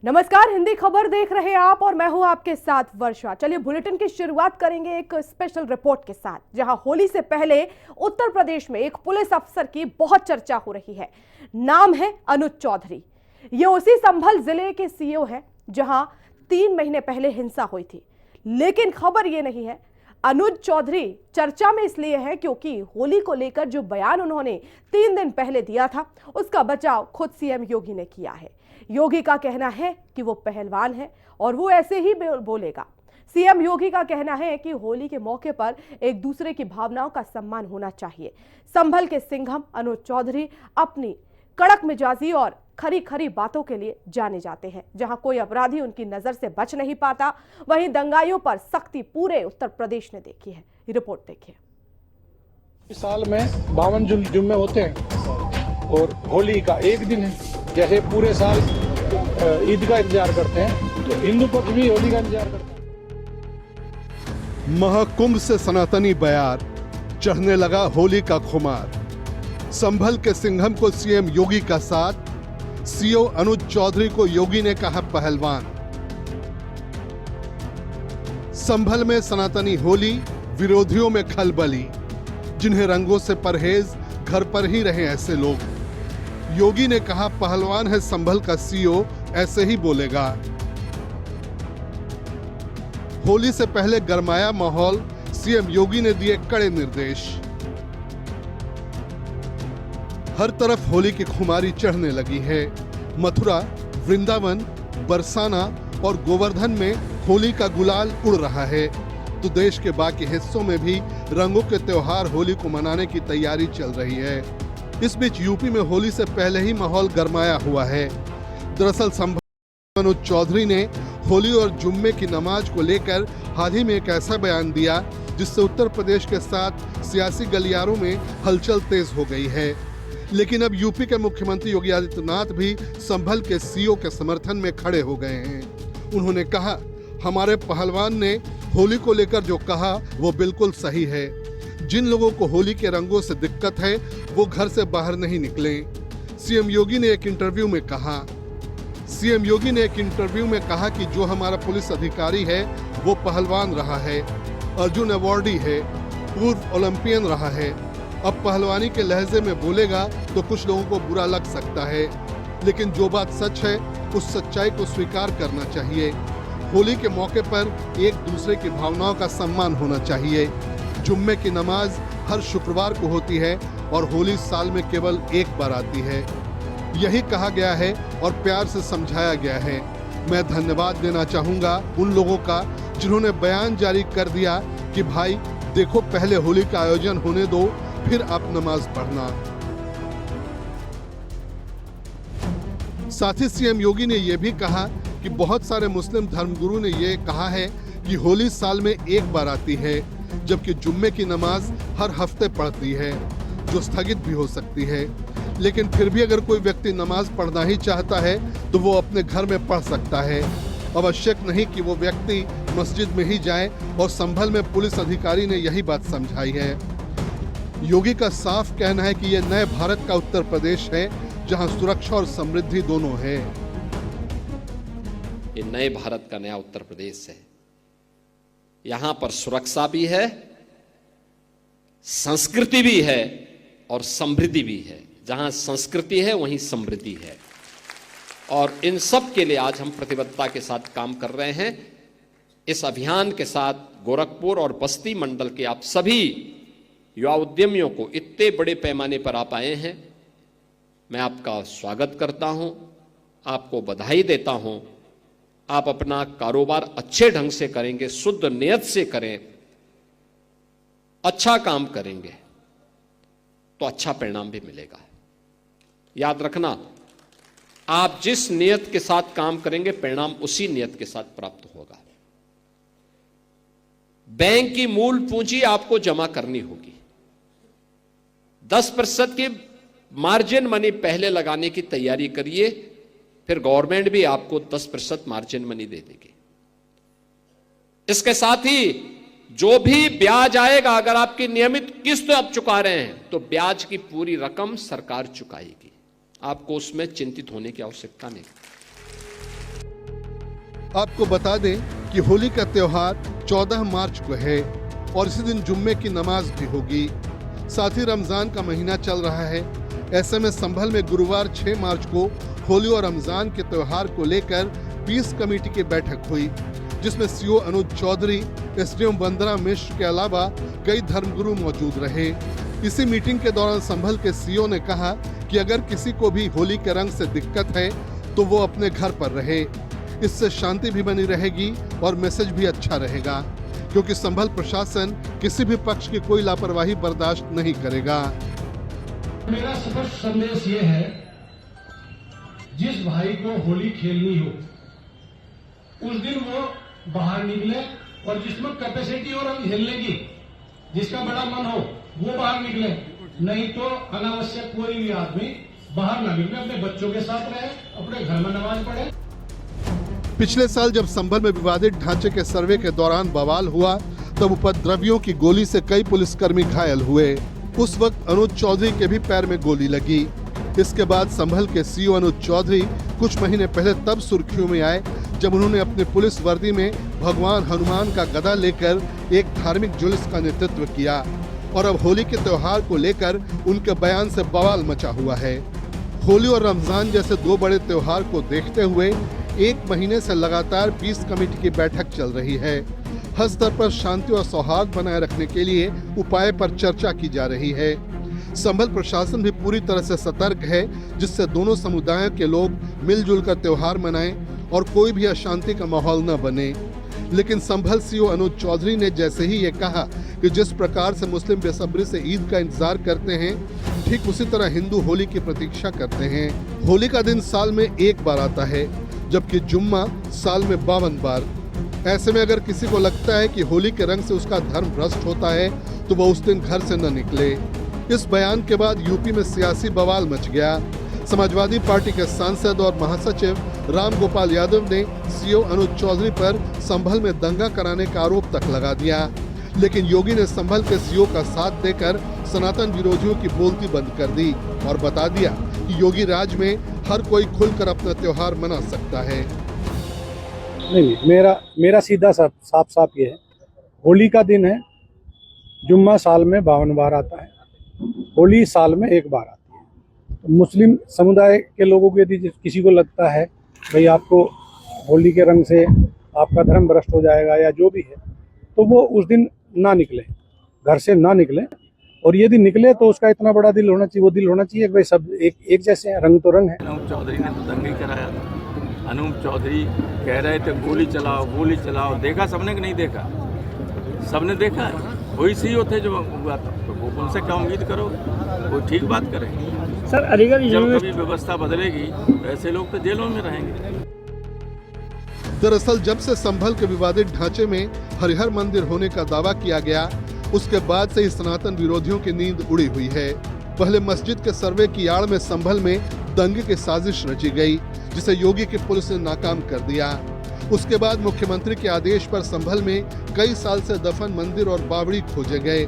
नमस्कार, हिंदी खबर देख रहे हैं आप और मैं हूं आपके साथ वर्षा। चलिए बुलेटिन की शुरुआत करेंगे एक स्पेशल रिपोर्ट के साथ, जहां होली से पहले उत्तर प्रदेश में एक पुलिस अफसर की बहुत चर्चा हो रही है। नाम है अनुज चौधरी। ये उसी संभल जिले के सीईओ है जहां 3 महीने पहले हिंसा हुई थी। लेकिन खबर ये नहीं है, अनुज चौधरी चर्चा में इसलिए है क्योंकि होली को लेकर जो बयान उन्होंने 3 दिन पहले दिया था, उसका बचाव खुद सीएम योगी ने किया है। योगी का कहना है कि वो पहलवान है और वो ऐसे ही बोलेगा। सीएम योगी का कहना है कि होली के मौके पर एक दूसरे की भावनाओं का सम्मान होना चाहिए। संभल के सिंघम अनुज चौधरी अपनी कड़क मिजाजी और खरी खरी बातों के लिए जाने जाते हैं। जहां कोई अपराधी उनकी नजर से बच नहीं पाता, वहीं दंगाइयों पर सख्ती पूरे उत्तर प्रदेश ने देखी है। रिपोर्ट देखिए। इस साल में 52 जुम्मे होते हैं और होली का एक दिन है। जैसे पूरे साल ईद का इंतजार करते हैं, तो हिंदू पक्ष भी होली का इंतजार करता है। महाकुंभ से सनातनी बयार, चढ़ने लगा होली का खुमार। संभल के सिंघम को सीएम योगी का साथ, सीईओ अनुज चौधरी को योगी ने कहा पहलवान। संभल में सनातनी होली, विरोधियों में खलबली। जिन्हें रंगों से परहेज, घर पर ही रहे ऐसे लोग। योगी ने कहा पहलवान है संभल का सीईओ, ऐसे ही बोलेगा। होली से पहले गरमाया माहौल, सीएम योगी ने दिए कड़े निर्देश। हर तरफ होली की खुमारी चढ़ने लगी है। मथुरा, वृंदावन, बरसाना और गोवर्धन में होली का गुलाल उड़ रहा है, तो देश के बाकी हिस्सों में भी रंगों के त्योहार होली को मनाने की तैयारी चल रही है। इस बीच यूपी में होली से पहले ही माहौल गरमाया हुआ है। दरअसल संभल अनुज चौधरी ने होली और जुम्मे की नमाज को लेकर हाल ही में एक ऐसा बयान दिया जिससे उत्तर प्रदेश के साथ सियासी गलियारों में हलचल तेज हो गई है। लेकिन अब यूपी के मुख्यमंत्री योगी आदित्यनाथ भी संभल के सीईओ के समर्थन में खड़े हो गए हैं। उन्होंने कहा, हमारे पहलवान ने होली को लेकर जो कहा वो बिल्कुल सही है। जिन लोगों को होली के रंगों से दिक्कत है वो घर से बाहर नहीं निकलें। सीएम योगी ने एक इंटरव्यू में कहा कि जो हमारा पुलिस अधिकारी है वो पहलवान रहा है, अर्जुन अवार्डी है, पूर्व ओलंपियन रहा है। अब पहलवानी के लहजे में बोलेगा तो कुछ लोगों को बुरा लग सकता है, लेकिन जो बात सच है उस सच्चाई को स्वीकार करना चाहिए। होली के मौके पर एक दूसरे की भावनाओं का सम्मान होना चाहिए। जुम्मे की नमाज हर शुक्रवार को होती है और होली साल में केवल एक बार आती है। यही कहा गया है और प्यार से समझाया गया है। मैं धन्यवाद देना चाहूंगा उन लोगों का जिन्होंने बयान जारी कर दिया कि भाई देखो, पहले होली का आयोजन होने दो, फिर आप नमाज पढ़ना। साथ ही सीएम योगी ने यह भी कहा कि बहुत सारे मुस्लिम धर्मगुरु ने यह कहा है कि होली साल में एक बार आती है, जबकि जुम्मे की नमाज हर हफ्ते पढ़ती है, जो स्थगित भी हो सकती है। लेकिन फिर भी अगर कोई व्यक्ति नमाज पढ़ना ही चाहता है तो वो अपने घर में पढ़ सकता है। आवश्यक नहीं कि वो व्यक्ति मस्जिद में ही जाए, और संभल में पुलिस अधिकारी ने यही बात समझाई है। योगी का साफ कहना है कि ये नए भारत का उत्तर प्रदेश है, जहां सुरक्षा और समृद्धि दोनों है। ये नए भारत का नया उत्तर प्रदेश है। यहां पर सुरक्षा भी है, संस्कृति भी है और समृद्धि भी है। जहां संस्कृति है वहीं समृद्धि है, और इन सब के लिए आज हम प्रतिबद्धता के साथ काम कर रहे हैं। इस अभियान के साथ गोरखपुर और बस्ती मंडल के आप सभी युवा उद्यमियों को इतने बड़े पैमाने पर आप आए हैं, मैं आपका स्वागत करता हूं, आपको बधाई देता हूं। आप अपना कारोबार अच्छे ढंग से करेंगे, शुद्ध नियत से करें, अच्छा काम करेंगे तो अच्छा परिणाम भी मिलेगा। याद रखना, आप जिस नियत के साथ काम करेंगे परिणाम उसी नियत के साथ प्राप्त होगा। बैंक की मूल पूंजी आपको जमा करनी होगी। 10% की मार्जिन मनी पहले लगाने की तैयारी करिए, फिर गवर्नमेंट भी आपको 10% मार्जिन मनी दे देगी। इसके साथ ही जो भी ब्याज आएगा, अगर आपकी नियमित किस्त आप चुका रहे हैं तो ब्याज की पूरी रकम सरकार चुकाएगी। आपको उसमें चिंतित होने की आवश्यकता नहीं। आपको बता दें कि होली का त्योहार 14 मार्च को है और इसी दिन जुम्मे की नमाज भी होगी। साथ ही रमजान का महीना चल रहा है। ऐसे में संभल में गुरुवार 6 मार्च को होली और रमजान के त्योहार को लेकर पीस कमेटी की बैठक हुई, जिसमें सीओ अनुज चौधरी, एसडीएम वंदना मिश्र के अलावा कई धर्मगुरु मौजूद रहे। इसी मीटिंग के दौरान संभल के सीओ ने कहा कि अगर किसी को भी होली के रंग से दिक्कत है तो वो अपने घर पर रहे। इससे शांति भी बनी रहेगी और मैसेज भी अच्छा रहेगा, क्योंकि संभल प्रशासन किसी भी पक्ष की कोई लापरवाही बर्दाश्त नहीं करेगा। मेरा स्पष्ट संदेश ये है, जिस भाई को होली खेलनी हो उस दिन वो बाहर निकले, और जिसमें कैपेसिटी और रंग खेलने की, जिसका बड़ा मन हो वो बाहर निकले, नहीं तो अनावश्यक कोई भी आदमी बाहर ना निकले, अपने बच्चों के साथ रहे, अपने घर में नमाज पढ़े। पिछले साल जब संभल में विवादित ढांचे के सर्वे के दौरान बवाल हुआ तब उपद्रवियों की गोली से कई पुलिसकर्मी घायल हुए। उस वक्त अनुज चौधरी के भी पैर में गोली लगी। इसके बाद संभल के सीओ अनुज चौधरी कुछ महीने पहले तब सुर्खियों में आए जब उन्होंने अपनी पुलिस वर्दी में भगवान हनुमान का गदा लेकर एक धार्मिक जुलूस का नेतृत्व किया, और अब होली के त्योहार को लेकर उनके बयान से बवाल मचा हुआ है। होली और रमजान जैसे दो बड़े त्योहार को देखते हुए 1 महीने से लगातार पीस कमेटी की बैठक चल रही है। हर स्तर पर शांति और सौहार्द बनाए रखने के लिए उपाय पर चर्चा की जा रही है। संभल प्रशासन भी पूरी तरह से सतर्क है, जिससे दोनों समुदायों के लोग मिलजुल कर त्योहार मनाएं और कोई भी अशांति का माहौल न बने। लेकिन संभल सीओ अनुज चौधरी ने जैसे ही ये कहा कि जिस प्रकार से मुस्लिम बेसब्री से ईद का इंतजार करते हैं, ठीक उसी तरह हिंदू होली की प्रतीक्षा करते हैं। होली का दिन साल में 1 बार आता है, जबकि जुम्मा साल में 52 बार। ऐसे में अगर किसी को लगता है कि होली के रंग से उसका धर्म भ्रष्ट होता है तो वह उस दिन घर से न निकले। इस बयान के बाद यूपी में सियासी बवाल मच गया। समाजवादी पार्टी के सांसद और महासचिव राम गोपाल यादव ने सीओ अनुज चौधरी पर संभल में दंगा कराने का आरोप तक लगा दिया, लेकिन योगी ने संभल के सीओ का साथ देकर सनातन विरोधियों की बोलती बंद कर दी और बता दिया कि योगी राज में हर कोई खुलकर अपना त्योहार मना सकता है। नहीं, मेरा सीधा साफ ये है, होली का दिन है, जुम्मा साल में 52 बार आता है, होली साल में 1 बार आती है। मुस्लिम समुदाय के लोगों को यदि किसी को लगता है भाई आपको होली के रंग से आपका धर्म भ्रष्ट हो जाएगा या जो भी है, तो वो उस दिन ना निकले, घर से ना निकले, और यदि निकले तो उसका इतना बड़ा दिल होना चाहिए, वो दिल होना चाहिए कि भाई सब एक जैसे हैं, रंग तो रंग है। अनुज चौधरी ने तो दंगा ही कराया था। अनुज चौधरी कह रहे थे गोली चलाओ, देखा सबने कि नहीं देखा? सबने देखा है। वही सीईओ थे जो हुआ था, तो उनसे क्या उम्मीद करो, वो ठीक बात करेंगे। सर अलीगढ़ जब कभी व्यवस्था बदलेगी ऐसे लोग तो जेलों में रहेंगे। दरअसल जब से संभल के विवादित ढांचे में हरिहर मंदिर होने का दावा किया गया, उसके बाद से ही सनातन विरोधियों की नींद उड़ी हुई है। पहले मस्जिद के सर्वे की आड़ में संभल में दंगे की साजिश रची गई, जिसे योगी की पुलिस ने नाकाम कर दिया। उसके बाद मुख्यमंत्री के आदेश पर संभल में कई साल से दफन मंदिर और बावड़ी खोजे गए।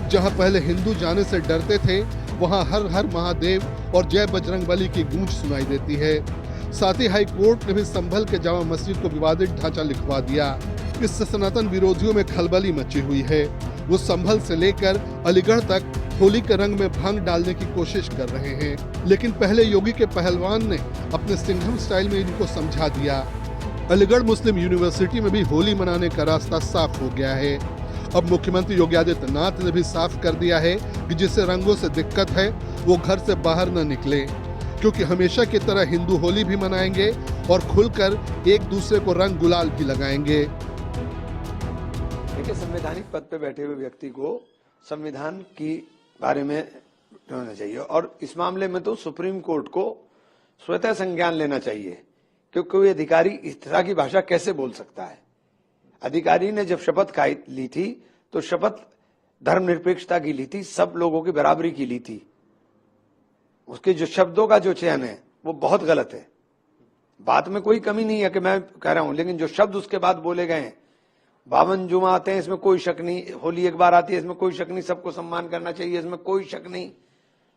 जहां पहले हिंदू जाने से डरते थे, वहां हर हर महादेव और जय बजरंगबली की गूंज सुनाई देती है। साथ ही हाई कोर्ट ने भी संभल के जामा मस्जिद को विवादित ढांचा लिखवा दिया। इससे सनातन विरोधियों में खलबली मची हुई है। वो संभल से लेकर अलीगढ़ तक होली के रंग में भांग डालने की कोशिश कर रहे हैं, लेकिन पहले योगी के पहलवान ने अपने सिंघम स्टाइल में इनको समझा दिया। अलीगढ़ मुस्लिम यूनिवर्सिटी में भी होली मनाने का रास्ता साफ हो गया है। अब मुख्यमंत्री योगी आदित्यनाथ ने भी साफ कर दिया है कि जिसे रंगों से दिक्कत है वो घर से बाहर न निकले, क्योंकि हमेशा की तरह हिंदू होली भी मनाएंगे और खुलकर एक दूसरे को रंग गुलाल भी लगाएंगे। देखिए, संवैधानिक पद पे बैठे हुए व्यक्ति को संविधान की बारे में होना चाहिए, और इस मामले में तो सुप्रीम कोर्ट को स्वतः संज्ञान लेना चाहिए, क्योंकि कोई अधिकारी इस तरह की भाषा कैसे बोल सकता है। अधिकारी ने जब शपथ खाई ली थी तो शपथ धर्मनिरपेक्षता की ली थी, सब लोगों की बराबरी की ली थी। उसके जो शब्दों का जो चयन है वो बहुत गलत है। बात में कोई कमी नहीं है कि मैं कह रहा हूं, लेकिन जो शब्द उसके बाद बोले गए हैं, 52 जुमा आते हैं इसमें कोई शक नहीं, होली 1 बार आती है इसमें कोई शक नहीं, सबको सम्मान करना चाहिए इसमें कोई शक नहीं,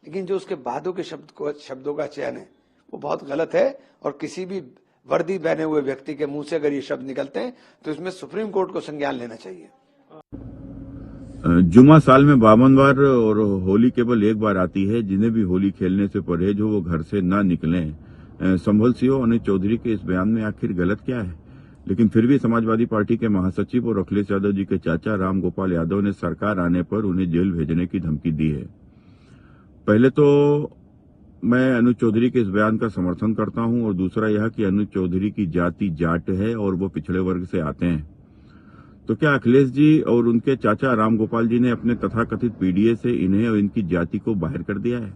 लेकिन जो उसके बादों के शब्दों का चयन है वो बहुत गलत है, और किसी भी वर्दी पहने हुए व्यक्ति के मुंह से अगर ये शब्द निकलते हैं तो इसमें सुप्रीम कोर्ट को संज्ञान लेना चाहिए। जुम्मा साल में 52 बार और होली केवल एक बार आती है। जिन्हें भी होली खेलने से परहेज हो वो घर से ना निकलें। संभल सिंह अनिल चौधरी के इस बयान में आखिर गलत क्या है? लेकिन फिर भी समाजवादी पार्टी के महासचिव और अखिलेश यादव जी के चाचा राम गोपाल यादव ने सरकार आने पर उन्हें जेल भेजने की धमकी दी है। पहले तो मैं अनुज चौधरी के इस बयान का समर्थन करता हूं और दूसरा यह कि अनुज चौधरी की जाति जाट है और वो पिछड़े वर्ग से आते हैं। तो क्या अखिलेश जी और उनके चाचा राम गोपाल जी ने अपने तथाकथित पीडीए से इन्हें और इनकी जाति को बाहर कर दिया है?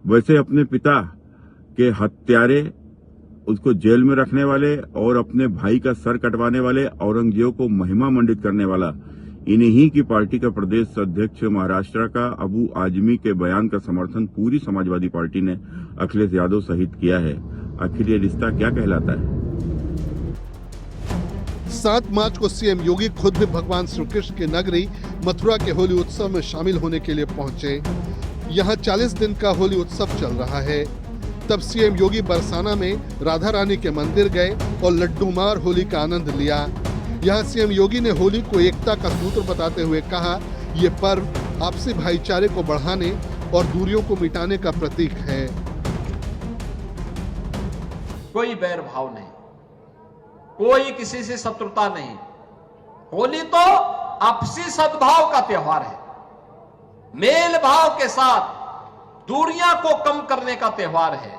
वैसे अपने पिता के हत्यारे, उसको जेल में रखने वाले और अपने भाई का सर कटवाने वाले औरंगजेब को महिमा मंडित करने वाला इन्हीं की पार्टी का प्रदेश अध्यक्ष महाराष्ट्र का अबू आजमी के बयान का समर्थन पूरी समाजवादी पार्टी ने अखिलेश यादव सहित किया है। आखिर ये रिश्ता क्या कहलाता है? 7 मार्च को सीएम योगी खुद भी भगवान श्री कृष्ण की नगरी मथुरा के होली उत्सव में शामिल होने के लिए पहुंचे। यहां 40 दिन का होली उत्सव चल रहा है। तब सीएम योगी बरसाना में राधा रानी के मंदिर गए और लड्डू मार होली का आनंद लिया। यहाँ सीएम योगी ने होली को एकता का सूत्र बताते हुए कहा, ये पर्व आपसी भाईचारे को बढ़ाने और दूरियों को मिटाने का प्रतीक है। कोई बैर भाव नहीं, कोई किसी से शत्रुता नहीं। होली तो आपसी सद्भाव का त्योहार है, मेल भाव के साथ दूरियां को कम करने का त्योहार है।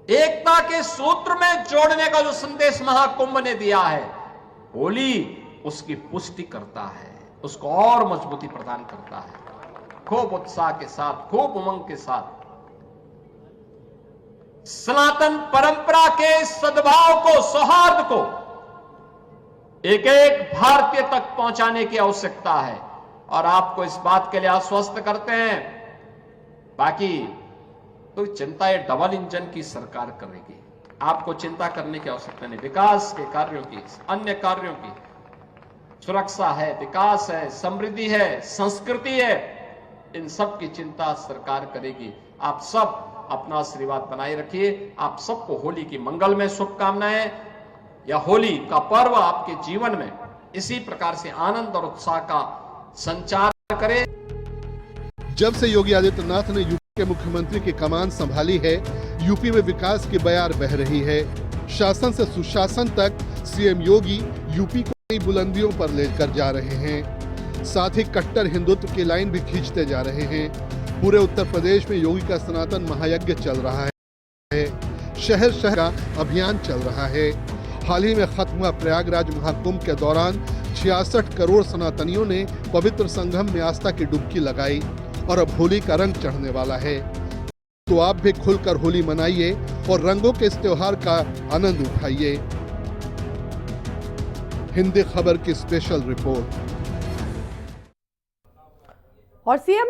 एकता के सूत्र में जोड़ने का जो संदेश महाकुंभ ने दिया है, होली उसकी पुष्टि करता है, उसको और मजबूती प्रदान करता है। खूब उत्साह के साथ, खूब उमंग के साथ सनातन परंपरा के सद्भाव को, सौहार्द को एक एक भारतीय तक पहुंचाने की आवश्यकता है और आपको इस बात के लिए आश्वस्त करते हैं। बाकी तो चिंता ये डबल इंजन की सरकार करेगी, आपको चिंता करने की आवश्यकता नहीं। विकास के कार्यों की, अन्य कार्यों की, सुरक्षा है, विकास है, समृद्धि है, संस्कृति है, इन सब की चिंता सरकार करेगी। आप सब अपना आशीर्वाद बनाए रखिए। आप सबको होली की मंगलमय शुभकामनाएं। यह होली का पर्व आपके जीवन में इसी प्रकार से आनंद और उत्साह का संचार करे। जब से योगी आदित्यनाथ ने यूपी के मुख्यमंत्री की कमान संभाली है, यूपी में विकास की बयार बह रही है। शासन से सुशासन तक सीएम योगी यूपी को नई बुलंदियों पर लेकर जा रहे हैं। साथ ही कट्टर हिंदुत्व की लाइन भी खींचते जा रहे हैं। पूरे उत्तर प्रदेश में योगी का सनातन महायज्ञ चल रहा है। शहर शहर का अभियान चल रहा है। हाल ही में खत्म हुआ प्रयागराज महाकुंभ के दौरान 66 करोड़ सनातनियों ने पवित्र संगम में आस्था की डुबकी लगाई और अब होली का रंग चढ़ने वाला है। तो आप भी खुलकर होली मनाइए और रंगों के इस त्योहार का आनंद उठाइए। हिंदी खबर की स्पेशल रिपोर्ट। और सीएम